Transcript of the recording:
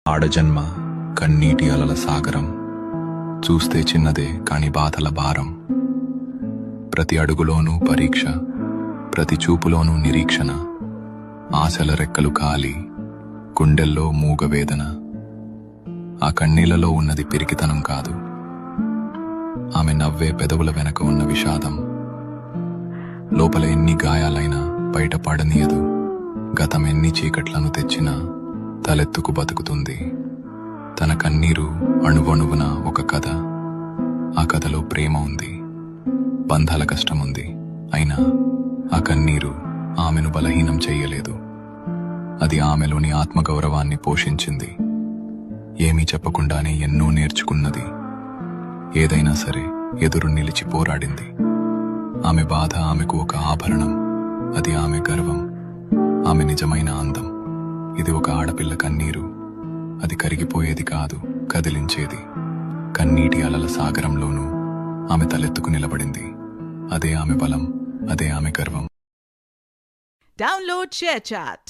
ఆడజన్మ కన్నీటి అలల సాగరం, చూస్తే చిన్నదే కాని బాధల భారం. ప్రతి అడుగులోనూ పరీక్ష, ప్రతి చూపులోనూ నిరీక్షణ. ఆశల రెక్కలు కాలి, గుండెల్లో మూగవేదన. ఆ కన్నీళ్లలో ఉన్నది పిరికితనం కాదు, ఆమె నవ్వే పెదవుల వెనక ఉన్న విషాదం. లోపల ఎన్ని గాయాలైనా బయట పడనీయదు. గతం ఎన్ని చీకట్లను తెచ్చినా తలెత్తుకు బతుకుతుంది. తన కన్నీరు అణువణువున ఒక కథ. ఆ కథలో ప్రేమ ఉంది, బంధాల కష్టముంది. అయినా ఆ కన్నీరు ఆమెను బలహీనం చెయ్యలేదు. అది ఆమెలోని ఆత్మగౌరవాన్ని పోషించింది. ఏమీ చెప్పకుండానే ఎన్నో నేర్చుకున్నది. ఏదైనా సరే ఎదురు నిలిచి పోరాడింది. ఆమె బాధ ఆమెకు ఒక ఆభరణం. అది ఆమె గర్వం, ఆమె నిజమైన అందం. ఇది ఒక ఆడపిల్ల కన్నీరు. అది కరిగిపోయేది కాదు, కదిలించేది. కన్నీటి అలల సాగరంలోనూ ఆమె తలెత్తుకు నిలబడింది. అదే ఆమె బలం, అదే ఆమె గర్వం. Download ShareChat.